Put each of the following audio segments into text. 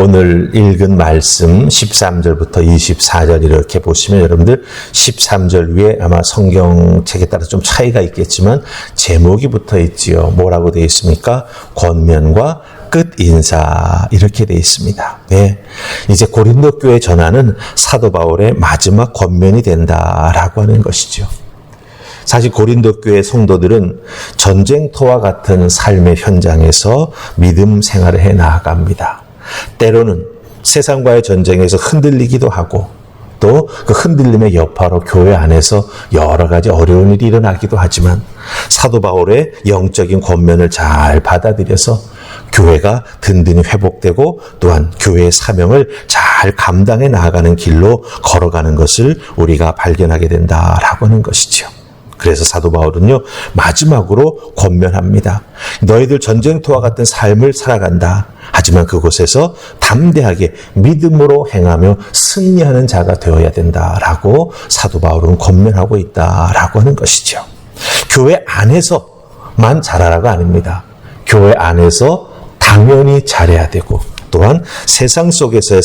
오늘 읽은 말씀 13절부터 24절 이렇게 보시면 여러분들 13절 위에 아마 성경책에 따라 좀 차이가 있겠지만 제목이 붙어 있지요. 뭐라고 되어 있습니까? 권면과 끝 인사 이렇게 되어 있습니다. 네, 이제 고린도 교회 전하는 사도 바울의 마지막 권면이 된다라고 하는 것이죠. 사실 고린도 교회 성도들은 전쟁터와 같은 삶의 현장에서 믿음 생활을 해 나아갑니다. 때로는 세상과의 전쟁에서 흔들리기도 하고 또 그 흔들림의 여파로 교회 안에서 여러 가지 어려운 일이 일어나기도 하지만 사도 바울의 영적인 권면을 잘 받아들여서 교회가 든든히 회복되고 또한 교회의 사명을 잘 감당해 나아가는 길로 걸어가는 것을 우리가 발견하게 된다라고 하는 것이죠. 그래서 사도 바울은요, 마지막으로 권면합니다. 너희들 전쟁터와 같은 삶을 살아간다. 하지만 그곳에서 담대하게 믿음으로 행하며 승리하는 자가 되어야 된다라고 사도 바울은 권면하고 있다라고 하는 것이죠. 교회 안에서만 잘하라가 아닙니다. 교회 안에서 당연히 잘해야 되고 또한 세상 속에서의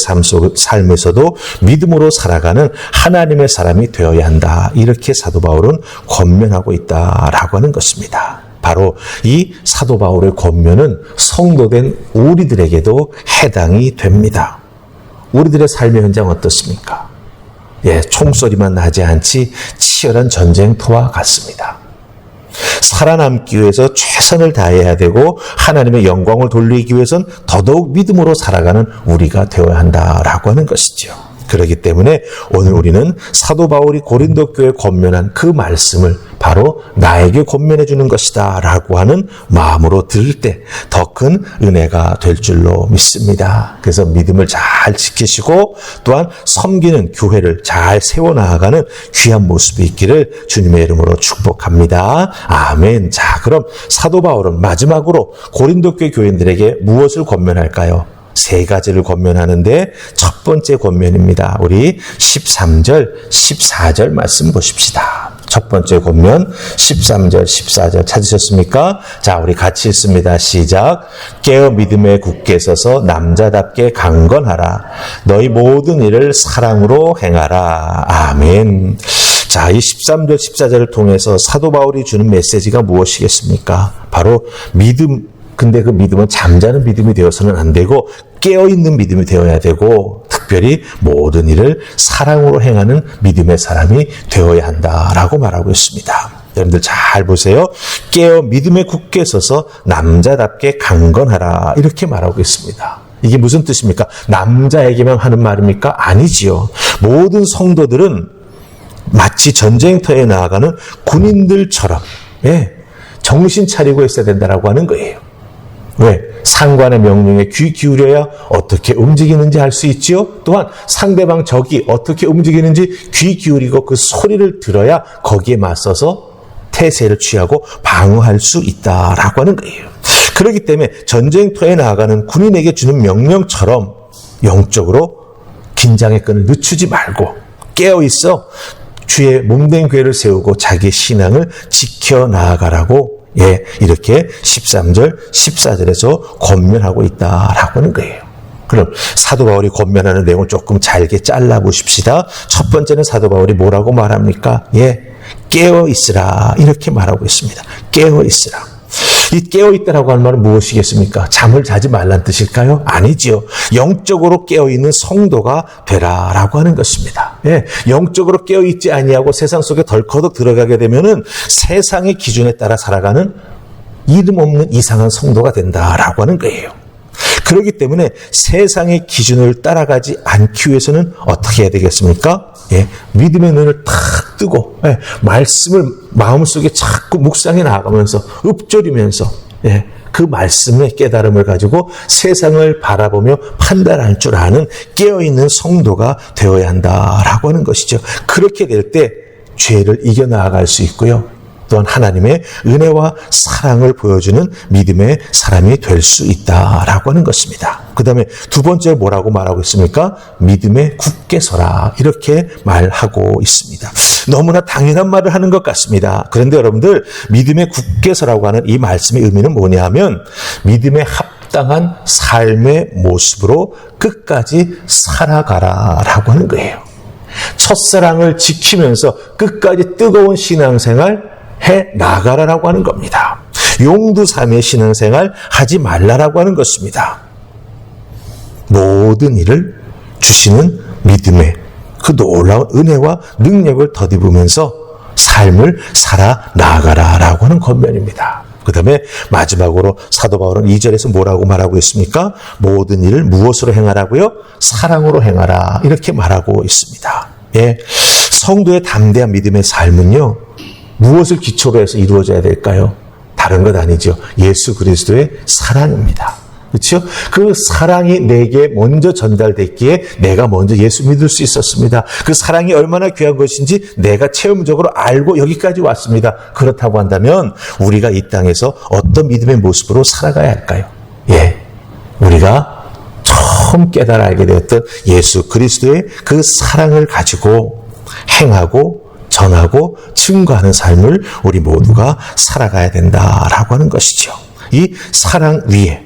삶에서도 믿음으로 살아가는 하나님의 사람이 되어야 한다. 이렇게 사도 바울은 권면하고 있다라고 하는 것입니다. 바로 이 사도 바울의 권면은 성도된 우리들에게도 해당이 됩니다. 우리들의 삶의 현장 어떻습니까? 총소리만 나지 않지 치열한 전쟁터와 같습니다. 살아남기 위해서 최선을 다해야 되고 하나님의 영광을 돌리기 위해서는 더더욱 믿음으로 살아가는 우리가 되어야 한다라고 하는 것이죠. 그렇기 때문에 오늘 우리는 사도 바울이 고린도 교회에 권면한 그 말씀을 바로 나에게 권면해 주는 것이다 라고 하는 마음으로 들을 때 더 큰 은혜가 될 줄로 믿습니다. 그래서 믿음을 잘 지키시고 또한 섬기는 교회를 잘 세워나가는 귀한 모습이 있기를 주님의 이름으로 축복합니다. 아멘. 자, 그럼 사도 바울은 마지막으로 고린도 교회 교인들에게 무엇을 권면할까요? 세 가지를 권면하는데 첫 번째 권면입니다. 우리 13절, 14절 말씀 보십시다. 첫 번째 권면 13절, 14절 찾으셨습니까? 자, 우리 같이 읽습니다. 시작. 깨어 믿음에 굳게 서서 남자답게 강건하라. 너희 모든 일을 사랑으로 행하라. 아멘. 자, 이 13절, 14절을 통해서 사도 바울이 주는 메시지가 무엇이겠습니까? 바로 믿음. 근데 그 믿음은 잠자는 믿음이 되어서는 안 되고 깨어있는 믿음이 되어야 되고 특별히 모든 일을 사랑으로 행하는 믿음의 사람이 되어야 한다라고 말하고 있습니다. 여러분들 잘 보세요. 깨어 믿음에 굳게 서서 남자답게 강건하라 이렇게 말하고 있습니다. 이게 무슨 뜻입니까? 남자에게만 하는 말입니까? 아니지요. 모든 성도들은 마치 전쟁터에 나아가는 군인들처럼 정신 차리고 있어야 된다라고 하는 거예요. 왜? 상관의 명령에 귀 기울여야 어떻게 움직이는지 알 수 있지요. 또한 상대방 적이 어떻게 움직이는지 귀 기울이고 그 소리를 들어야 거기에 맞서서 태세를 취하고 방어할 수 있다라고 하는 거예요. 그렇기 때문에 전쟁터에 나아가는 군인에게 주는 명령처럼 영적으로 긴장의 끈을 늦추지 말고 깨어있어 주의 몸된 교회를 세우고 자기의 신앙을 지켜나가라고 이렇게 13절, 14절에서 권면하고 있다라고 하는 거예요. 그럼 사도 바울이 권면하는 내용을 조금 잘게 잘라보십시다. 첫 번째는 사도 바울이 뭐라고 말합니까? 깨어있으라 이렇게 말하고 있습니다. 깨어있으라. 이 깨어있다라고 하는 말은 무엇이겠습니까? 잠을 자지 말란 뜻일까요? 아니지요. 영적으로 깨어있는 성도가 되라라고 하는 것입니다. 영적으로 깨어있지 아니하고 세상 속에 덜커덕 들어가게 되면은 세상의 기준에 따라 살아가는 이름 없는 이상한 성도가 된다라고 하는 거예요. 그렇기 때문에 세상의 기준을 따라가지 않기 위해서는 어떻게 해야 되겠습니까? 믿음의 눈을 탁 뜨고 말씀을 마음속에 자꾸 묵상해 나가면서 읊조리면서 그 말씀의 깨달음을 가지고 세상을 바라보며 판단할 줄 아는 깨어있는 성도가 되어야 한다라고 하는 것이죠. 그렇게 될 때 죄를 이겨나갈 수 있고요. 또한 하나님의 은혜와 사랑을 보여주는 믿음의 사람이 될 수 있다라고 하는 것입니다. 그 다음에 두 번째 뭐라고 말하고 있습니까? 믿음에 굳게 서라 이렇게 말하고 있습니다. 너무나 당연한 말을 하는 것 같습니다. 그런데 여러분들 믿음에 굳게 서라고 하는 이 말씀의 의미는 뭐냐 하면 믿음에 합당한 삶의 모습으로 끝까지 살아가라라고 하는 거예요. 첫사랑을 지키면서 끝까지 뜨거운 신앙생활 해 나가라라고 하는 겁니다. 용두삼의 신앙생활 하지 말라라고 하는 것입니다. 모든 일을 주시는 믿음의 그 놀라운 은혜와 능력을 덧입으면서 삶을 살아 나가라라고 하는 권면입니다. 그 다음에 마지막으로 사도 바울은 2절에서 뭐라고 말하고 있습니까? 모든 일을 무엇으로 행하라고요? 사랑으로 행하라, 이렇게 말하고 있습니다. 예, 성도의 담대한 믿음의 삶은요, 무엇을 기초로 해서 이루어져야 될까요? 다른 것 아니죠. 예수 그리스도의 사랑입니다. 그렇죠? 그 사랑이 내게 먼저 전달됐기에 내가 먼저 예수 믿을 수 있었습니다. 그 사랑이 얼마나 귀한 것인지 내가 체험적으로 알고 여기까지 왔습니다. 그렇다고 한다면 우리가 이 땅에서 어떤 믿음의 모습으로 살아가야 할까요? 예, 우리가 처음 깨달아 알게 되었던 예수 그리스도의 그 사랑을 가지고 행하고 전하고 증거하는 삶을 우리 모두가 살아가야 된다라고 하는 것이죠. 이 사랑 위에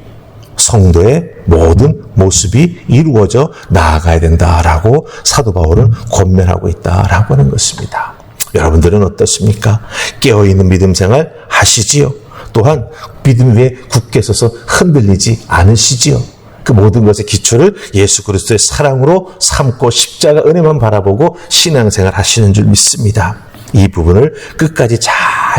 성도의 모든 모습이 이루어져 나아가야 된다라고 사도 바울은 권면하고 있다라고 하는 것입니다. 여러분들은 어떻습니까? 깨어있는 믿음 생활 하시지요? 또한 믿음 위에 굳게 서서 흔들리지 않으시지요? 그 모든 것의 기초를 예수 그리스도의 사랑으로 삼고 십자가 은혜만 바라보고 신앙생활 하시는 줄 믿습니다. 이 부분을 끝까지 잘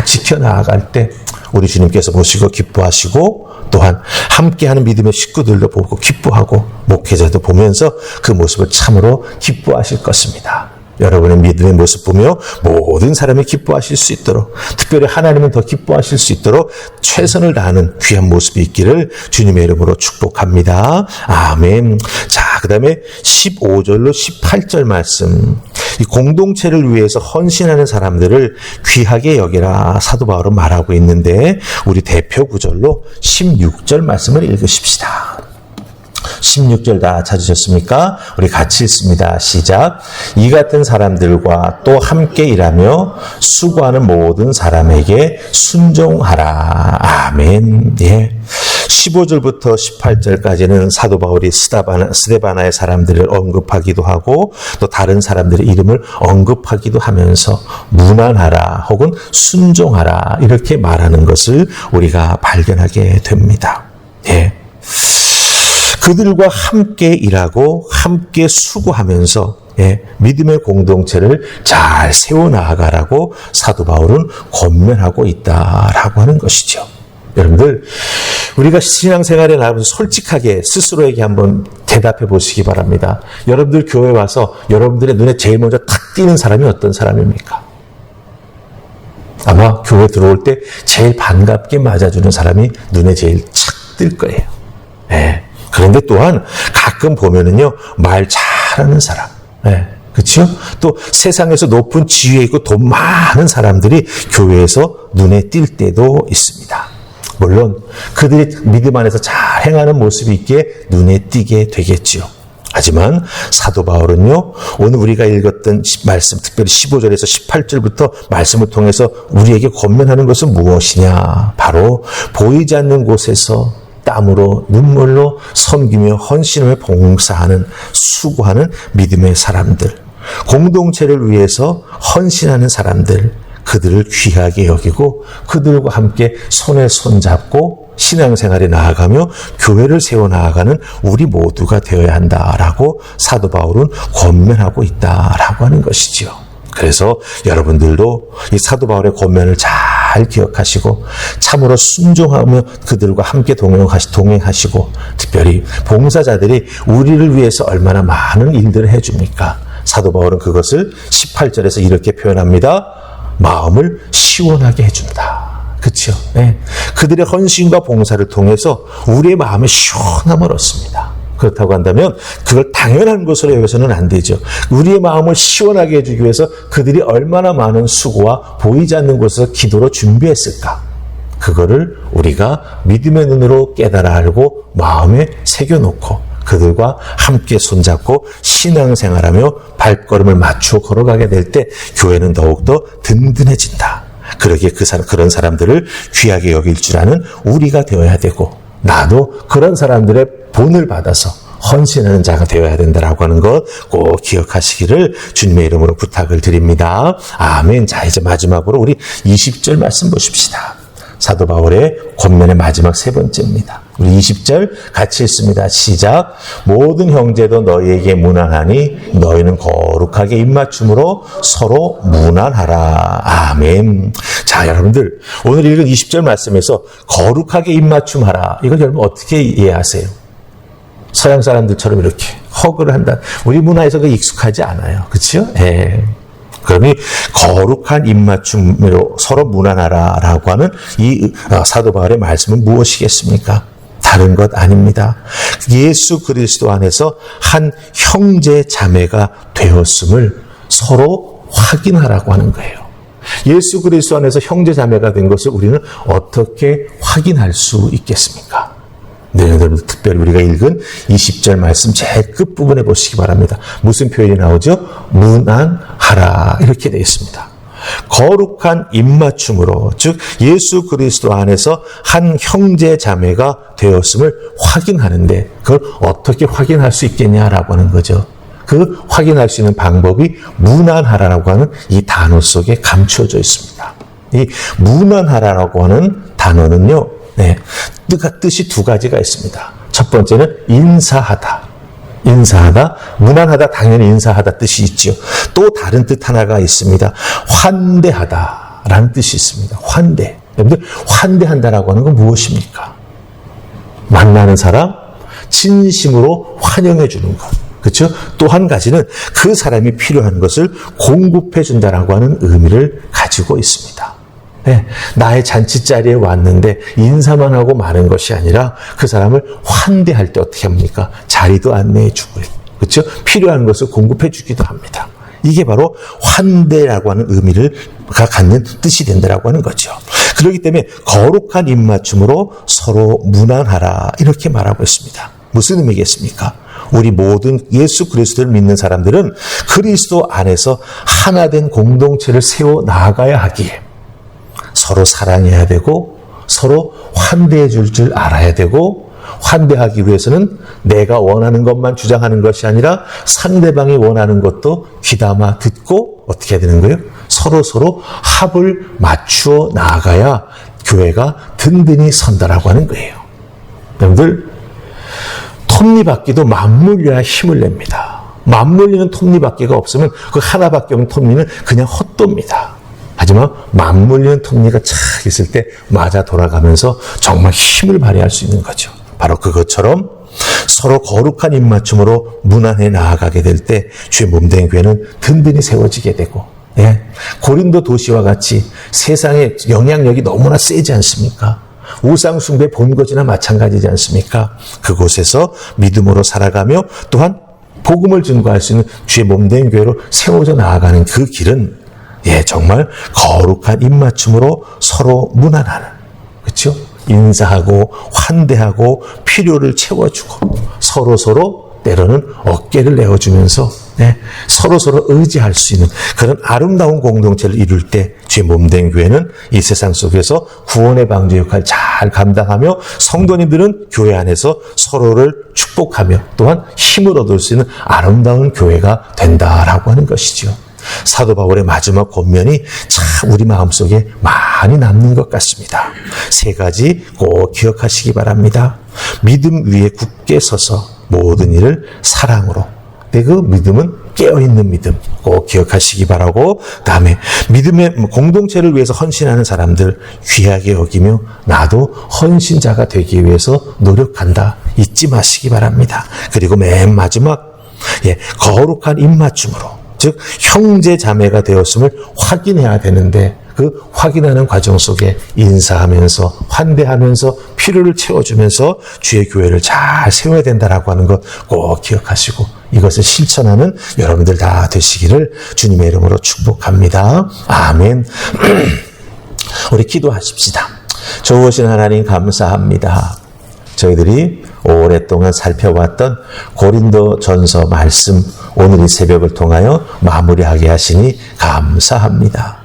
지켜나갈 때 우리 주님께서 보시고 기뻐하시고 또한 함께하는 믿음의 식구들도 보고 기뻐하고 목회자도 보면서 그 모습을 참으로 기뻐하실 것입니다. 여러분의 믿음의 모습 보며 모든 사람이 기뻐하실 수 있도록, 특별히 하나님은 더 기뻐하실 수 있도록 최선을 다하는 귀한 모습이 있기를 주님의 이름으로 축복합니다. 아멘. 자, 그 다음에 15절로 18절 말씀. 이 공동체를 위해서 헌신하는 사람들을 귀하게 여기라 사도 바울은 말하고 있는데, 우리 대표 구절로 16절 말씀을 읽으십시다. 16절 다 찾으셨습니까? 우리 같이 읽습니다. 시작. 이 같은 사람들과 또 함께 일하며 수고하는 모든 사람에게 순종하라. 아멘. 예. 15절부터 18절까지는 사도 바울이 스데바나의 사람들을 언급하기도 하고 또 다른 사람들의 이름을 언급하기도 하면서 무난하라 혹은 순종하라 이렇게 말하는 것을 우리가 발견하게 됩니다. 예. 그들과 함께 일하고 함께 수고하면서 믿음의 공동체를 잘 세워나가라고 사도 바울은 권면하고 있다라고 하는 것이죠. 여러분들, 우리가 신앙생활에 나가면서 솔직하게 스스로에게 한번 대답해 보시기 바랍니다. 여러분들 교회 와서 여러분들의 눈에 제일 먼저 탁 띄는 사람이 어떤 사람입니까? 아마 교회 들어올 때 제일 반갑게 맞아주는 사람이 눈에 제일 착 뜰 거예요. 네. 그런데 또한 가끔 보면은요, 말 잘하는 사람, 그렇죠? 또 세상에서 높은 지위에 있고 돈 많은 사람들이 교회에서 눈에 띌 때도 있습니다. 물론 그들이 믿음 안에서 잘 행하는 모습이 있기에 눈에 띄게 되겠지요. 하지만 사도 바울은요, 오늘 우리가 읽었던 말씀, 특별히 15절에서 18절부터 말씀을 통해서 우리에게 권면하는 것은 무엇이냐? 바로 보이지 않는 곳에서 땀으로 눈물로 섬기며 헌신하며 봉사하는 수고하는 믿음의 사람들, 공동체를 위해서 헌신하는 사람들, 그들을 귀하게 여기고 그들과 함께 손에 손잡고 신앙생활에 나아가며 교회를 세워나가는 우리 모두가 되어야 한다라고 사도 바울은 권면하고 있다라고 하는 것이지요. 그래서 여러분들도 이 사도 바울의 권면을 잘 기억하시고 참으로 순종하며 그들과 함께 동행하시고, 특별히 봉사자들이 우리를 위해서 얼마나 많은 일들을 해줍니까? 사도 바울은 그것을 18절에서 이렇게 표현합니다. 마음을 시원하게 해준다. 그렇죠? 네. 그들의 헌신과 봉사를 통해서 우리의 마음에 시원함을 얻습니다. 그렇다고 한다면 그걸 당연한 것으로 여기서는 안 되죠. 우리의 마음을 시원하게 해주기 위해서 그들이 얼마나 많은 수고와 보이지 않는 곳에서 기도로 준비했을까? 그거를 우리가 믿음의 눈으로 깨달아 알고 마음에 새겨놓고 그들과 함께 손잡고 신앙생활하며 발걸음을 맞추어 걸어가게 될 때 교회는 더욱더 든든해진다. 그러기에 그런 사람들을 귀하게 여길 줄 아는 우리가 되어야 되고, 나도 그런 사람들의 본을 받아서 헌신하는 자가 되어야 된다라고 하는 것 꼭 기억하시기를 주님의 이름으로 부탁을 드립니다. 아멘. 자, 이제 마지막으로 우리 20절 말씀 보십시다. 사도 바울의 권면의 마지막 세 번째입니다. 우리 20절 같이 읽습니다. 시작. 모든 형제도 너희에게 무난하니 너희는 거룩하게 입맞춤으로 서로 무난하라. 아멘. 자, 여러분들 오늘 읽은 20절 말씀에서 거룩하게 입맞춤하라. 이걸 여러분 어떻게 이해하세요? 서양 사람들처럼 이렇게 허그를 한다. 우리 문화에서 그 익숙하지 않아요. 그렇죠? 예. 그러니 거룩한 입맞춤으로 서로 무난하라라고 하는 이 사도 바울의 말씀은 무엇이겠습니까? 다른 것 아닙니다. 예수 그리스도 안에서 한 형제 자매가 되었음을 서로 확인하라고 하는 거예요. 예수 그리스도 안에서 형제 자매가 된 것을 우리는 어떻게 확인할 수 있겠습니까? 네, 여러분 특별히 우리가 읽은 20절 말씀 제일 끝부분에 보시기 바랍니다. 무슨 표현이 나오죠? 무난하라 이렇게 되어 있습니다. 거룩한 입맞춤으로 즉 예수 그리스도 안에서 한 형제 자매가 되었음을 확인하는데 그걸 어떻게 확인할 수 있겠냐라고 하는 거죠. 그 확인할 수 있는 방법이 무난하라라고 하는 이 단어 속에 감추어져 있습니다. 이 무난하라라고 하는 단어는요. 네, 뜻이 두 가지가 있습니다. 첫 번째는 인사하다. 인사하다, 무난하다, 당연히 인사하다 뜻이 있죠. 또 다른 뜻 하나가 있습니다. 환대하다라는 뜻이 있습니다. 환대. 여러분들 환대한다라고 하는 건 무엇입니까? 만나는 사람 진심으로 환영해 주는 것. 그렇죠? 또 한 가지는 그 사람이 필요한 것을 공급해 준다라고 하는 의미를 가지고 있습니다. 네, 나의 잔치자리에 왔는데 인사만 하고 마는 것이 아니라 그 사람을 환대할 때 어떻게 합니까? 자리도 안내해 주고요. 그렇죠? 필요한 것을 공급해 주기도 합니다. 이게 바로 환대라고 하는 의미를 갖는 뜻이 된다라고 하는 거죠. 그렇기 때문에 거룩한 입맞춤으로 서로 무난하라 이렇게 말하고 있습니다. 무슨 의미겠습니까? 우리 모든 예수 그리스도를 믿는 사람들은 그리스도 안에서 하나된 공동체를 세워 나가야 하기에 서로 사랑해야 되고 서로 환대해 줄 알아야 되고 환대하기 위해서는 내가 원하는 것만 주장하는 것이 아니라 상대방이 원하는 것도 귀담아 듣고 어떻게 해야 되는 거예요? 서로 합을 맞추어 나아가야 교회가 든든히 선다라고 하는 거예요. 여러분들 톱니바퀴도 맞물려야 힘을 냅니다. 맞물리는 톱니바퀴가 없으면 그 하나밖에 없는 톱니는 그냥 헛도입니다. 하지만 맞물리는 톱니가 착 있을 때 맞아 돌아가면서 정말 힘을 발휘할 수 있는 거죠. 바로 그것처럼 서로 거룩한 입맞춤으로 무난해 나아가게 될 때 주의 몸된 교회는 든든히 세워지게 되고 예, 고린도 도시와 같이 세상에 영향력이 너무나 세지 않습니까? 우상 숭배 본거지나 마찬가지지 않습니까? 그곳에서 믿음으로 살아가며 또한 복음을 증거할 수 있는 주의 몸된 교회로 세워져 나아가는 그 길은 예, 정말 거룩한 입맞춤으로 서로 무난하는, 그렇죠? 인사하고 환대하고 필요를 채워주고 서로 때로는 어깨를 내어주면서 네, 서로 의지할 수 있는 그런 아름다운 공동체를 이룰 때 주의 몸된 교회는 이 세상 속에서 구원의 방주 역할을 잘 감당하며 성도님들은 교회 안에서 서로를 축복하며 또한 힘을 얻을 수 있는 아름다운 교회가 된다라고 하는 것이죠. 사도 바울의 마지막 권면이 참 우리 마음속에 많이 남는 것 같습니다. 세 가지 꼭 기억하시기 바랍니다. 믿음 위에 굳게 서서 모든 일을 사랑으로. 그 믿음은 깨어있는 믿음 꼭 기억하시기 바라고, 다음에 믿음의 공동체를 위해서 헌신하는 사람들 귀하게 여기며 나도 헌신자가 되기 위해서 노력한다 잊지 마시기 바랍니다. 그리고 맨 마지막 거룩한 입맞춤으로 즉 형제 자매가 되었음을 확인해야 되는데 그 확인하는 과정 속에 인사하면서 환대하면서 필요를 채워주면서 주의 교회를 잘 세워야 된다라고 하는 것 꼭 기억하시고 이것을 실천하는 여러분들 다 되시기를 주님의 이름으로 축복합니다. 아멘. 우리 기도하십시다. 좋으신 하나님 감사합니다. 저희들이 오랫동안 살펴왔던 고린도 전서 말씀 오늘 이 새벽을 통하여 마무리하게 하시니 감사합니다.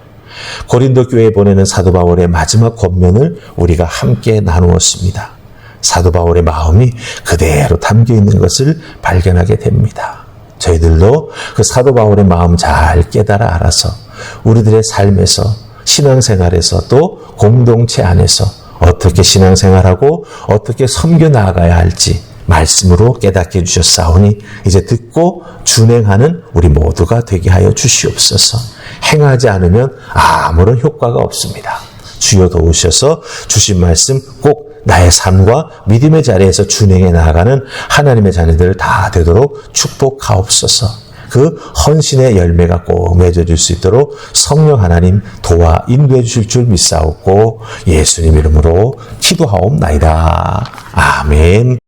고린도 교회에 보내는 사도 바울의 마지막 권면을 우리가 함께 나누었습니다. 사도 바울의 마음이 그대로 담겨 있는 것을 발견하게 됩니다. 저희들도 그 사도 바울의 마음 잘 깨달아 알아서 우리들의 삶에서 신앙생활에서 또 공동체 안에서 어떻게 신앙생활하고 어떻게 섬겨 나아가야 할지 말씀으로 깨닫게 해주셨사오니 이제 듣고 준행하는 우리 모두가 되게 하여 주시옵소서. 행하지 않으면 아무런 효과가 없습니다. 주여 도우셔서 주신 말씀 꼭 나의 삶과 믿음의 자리에서 준행해 나아가는 하나님의 자녀들 다 되도록 축복하옵소서. 그 헌신의 열매가 꼭 맺어질 수 있도록 성령 하나님 도와 인도해 주실 줄 믿사옵고 예수님 이름으로 기도하옵나이다. 아멘.